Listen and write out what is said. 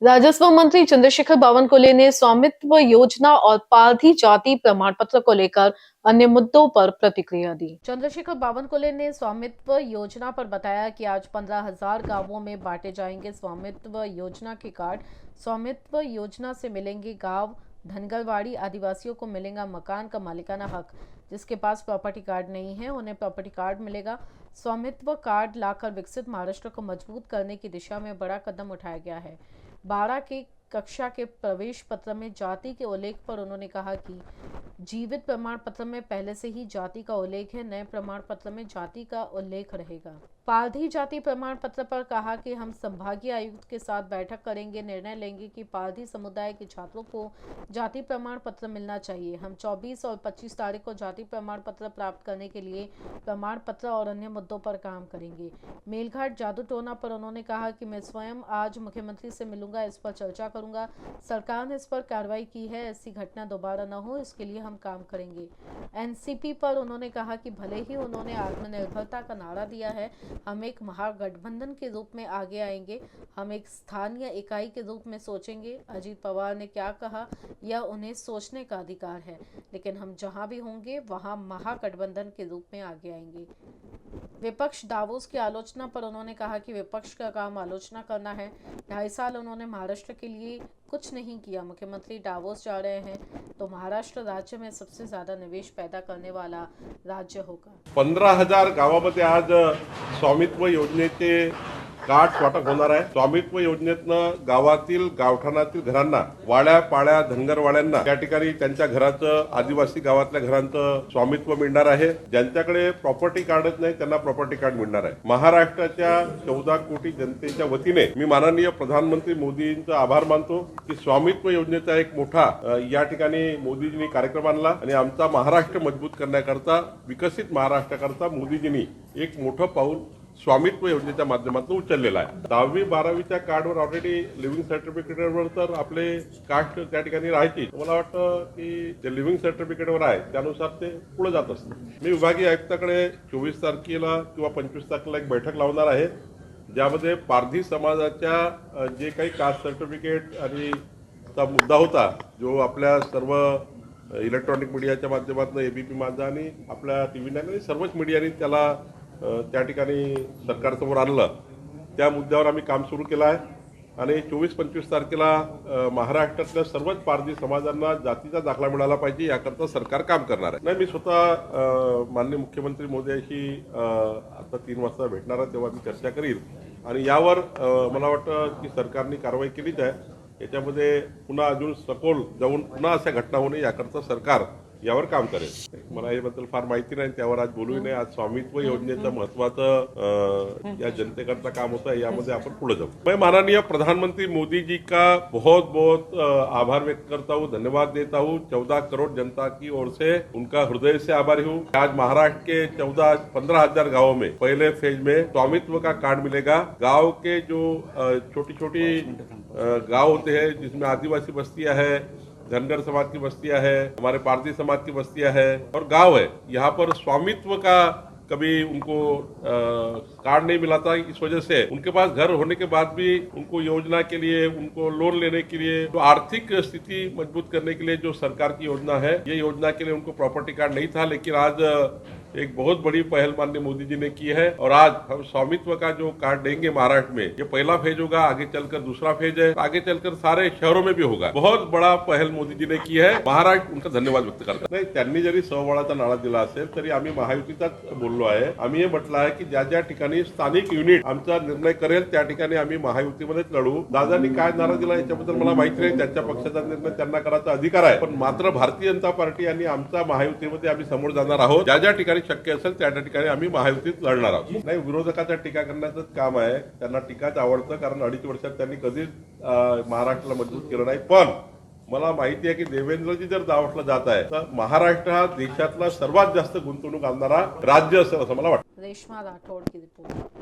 राजस्व मंत्री चंद्रशेखर बावनकुले ने स्वामित्व योजना और पारधी जाति प्रमाण पत्र को लेकर अन्य मुद्दों पर प्रतिक्रिया दी। चंद्रशेखर बावनकुले ने स्वामित्व योजना पर बताया कि आज 15,000 गांवों में बांटे जाएंगे स्वामित्व योजना के कार्ड। स्वामित्व योजना से मिलेंगे गांव, धनगरवाड़ी आदिवासियों को मिलेगा मकान का मालिकाना हक। जिसके पास प्रॉपर्टी कार्ड नहीं है उन्हें प्रॉपर्टी कार्ड मिलेगा। स्वामित्व कार्ड लाकर विकसित महाराष्ट्र को मजबूत करने की दिशा में बड़ा कदम उठाया गया है। 12 की कक्षा के प्रवेश पत्र में जाति के उल्लेख पर उन्होंने कहा कि जीवित प्रमाण पत्र में पहले से ही जाति का उल्लेख है, नए प्रमाण पत्र में जाति का उल्लेख रहेगा। पारधी जाति प्रमाण पत्र पर कहा कि हम संभागीय आयुक्त के साथ बैठक करेंगे, निर्णय लेंगे कि पारधी समुदाय के छात्रों को जाति प्रमाण पत्र मिलना चाहिए। हम 24 और 25 तारीख को जाति प्रमाण पत्र प्राप्त करने के लिए प्रमाण पत्र और अन्य मुद्दों पर काम करेंगे। मेलघाट जादू टोना पर उन्होंने कहा कि मैं स्वयं आज मुख्यमंत्री से मिलूंगा, इस पर चर्चा करूंगा। सरकार ने इस पर कार्रवाई की है, ऐसी घटना दोबारा न हो इसके लिए हम काम करेंगे। एनसीपी पर उन्होंने कहा कि भले ही उन्होंने आत्मनिर्भरता का नारा दिया है, हम एक महागठबंधन के रूप में आगे आएंगे, हम एक स्थानीय इकाई के रूप में सोचेंगे। अजीत पवार ने क्या कहा यह उन्हें सोचने का अधिकार है, लेकिन हम जहां भी होंगे वहां महागठबंधन के रूप में आगे आएंगे। विपक्ष दावोस की आलोचना पर उन्होंने कहा कि विपक्ष का काम आलोचना करना है। 2.5 साल उन्होंने महाराष्ट्र के लिए कुछ नहीं किया। मुख्यमंत्री दावोस जा रहे हैं तो महाराष्ट्र राज्य में सबसे ज्यादा निवेश पैदा करने वाला राज्य होगा। 15,000 गावामध्ये आज स्वामित्व योजनेचे कार्ड वाटप होणार आहे। स्वामित्व योजनेतनं गावातील गावठाणातील घरांना, वाड्या पाड्या धनगरवाड्यांना त्या ठिकाणी त्यांच्या घराचं, आदिवासी गावातल्या घरांचं स्वामित्व मिळणार आहे। ज्यांच्याकडे प्रॉपर्टी कार्डच नाही त्यांना प्रॉपर्टी कार्ड मिळणार आहे। महाराष्ट्राच्या 14 कोटी जनतेच्या वतीने मी माननीय प्रधानमंत्री मोदींचे आभार मानतो की स्वामित्व योजनेचा एक मोठा या ठिकाणी मोदीजींनी कार्यक्रम आणला आणि आमचा महाराष्ट्र मजबूत करण्याकरता, विकसित महाराष्ट्राकरता मोदीजींनी एक मोठं पाऊल स्वामित्व योजनेच्या माध्यमातून उचललेला आहे। 10वी 12वीच्या कार्डवर ऑलरेडी लिव्हिंग सर्टिफिकेटवर तर आपले कास्ट त्या ठिकाणी राहायची। मला वाटतं की जे लिव्हिंग सर्टिफिकेटवर आहे त्यानुसार ते पुढे जात असतं। मी विभागीय आयुक्ताकडे 24 तारखेला किंवा 25 तारखेला एक बैठक लावणार आहे, ज्यामध्ये पारधी समाजाच्या जे काही कास्ट सर्टिफिकेट आणि चा मुद्दा होता, जो आपल्या सर्व इलेक्ट्रॉनिक मीडियाच्या माध्यमातून एबीपी माझा आणि आपल्या टीव्ही 9 आणि सर्वच मीडियाने त्याला त्या ठिकाणी सरकारसमोर आणलं, त्या मुद्द्यावर आम्ही काम सुरू केलं आहे आणि 24-25 तारखेला महाराष्ट्रातल्या सर्वच पारधी समाजांना जातीचा दाखला मिळाला पाहिजे याकरता सरकार काम करणार आहे। नाही, मी स्वतः माननीय मुख्यमंत्री मोदयांशी आता 3 वाजता भेटणार आहे, तेव्हा मी चर्चा करील आणि यावर मला वाटतं की सरकारने कारवाई केलीच आहे। याच्यामध्ये पुन्हा अजून सखोल जाऊन पुन्हा अशा घटना होणे याकरता सरकार यावर काम करेल। मला याबद्दल फार माहिती नाही, त्यावर आज बोलू नये। आज स्वामित्व योजनेचं महत्वाचं या जनतेकरता काम होतं, यामध्ये आपण पुढे जाऊ। मैं माननीय प्रधानमंत्री मोदी जी का बहुत बहुत आभार व्यक्त करता हूँ, धन्यवाद देता हूँ। 14 करोड़ जनता की ओर से उनका हृदय से आभारी हूँ। आज महाराष्ट्र के 15,000 गाँवों में पहले फेज में स्वामित्व का कार्ड मिलेगा। गाँव के जो छोटी छोटी गाँव होते हैं जिसमें आदिवासी बस्तियां है, धनगर समाज की बस्तियां है, हमारे पारसी समाज की बस्तियां है और गांव है, यहाँ पर स्वामित्व का कभी उनको कार्ड नहीं मिला था। इस वजह से उनके पास घर होने के बाद भी उनको योजना के लिए, उनको लोन लेने के लिए, तो आर्थिक स्थिति मजबूत करने के लिए जो सरकार की योजना है, ये योजना के लिए उनको प्रॉपर्टी कार्ड नहीं था। लेकिन आज एक बहुत बड़ी पहल माननीय मोदी जी ने की है और आज हम स्वामित्व का जो कार्ड देंगे महाराष्ट्र में, ये पहला फेज होगा, आगे चलकर दूसरा फेज है, आगे चलकर सारे शहरों में भी होगा। बहुत बड़ा पहल मोदी जी ने की है, महाराष्ट्र उनका धन्यवाद व्यक्त करतात। नाही, त्यांनी जरी सहबाळाचा नारा दिला असेल तरी आम्ही महायुतीचाच बोललो आहे। आम्ही हे म्हटलं आहे की ज्या ज्या ठिकाणी स्थानिक युनिट आमचा निर्णय करेल त्या ठिकाणी आम्ही महायुतीमध्येच लढू। दादांनी काय नारा दिला याच्याबद्दल मला माहिती नाही, त्यांच्या पक्षाचा निर्णय त्यांना करायचा अधिकार आहे, पण मात्र भारतीय जनता पार्टी आणि आमचा महायुतीमध्ये आम्ही समोर जाणार आहोत। ज्या ज्या ठिकाणी शक्य असेल त्या ठिकाणी आम्ही महायुतीत लढणार आहोत। नाही, विरोधकाचा टीका करण्याचं काम आहे, त्यांना टीकाच आवडतं, कारण 2.5 वर्षात त्यांनी कधीच महाराष्ट्राला मजबूत केलं नाही। पण मला माहिती आहे की देवेंद्रजी जर दावोसला जात आहे तर महाराष्ट्र हा देशातला सर्वात जास्त गुंतवणूक आणणारा राज्य असेल असं मला वाटतं। रेश्मा राठोड की रिपोर्ट।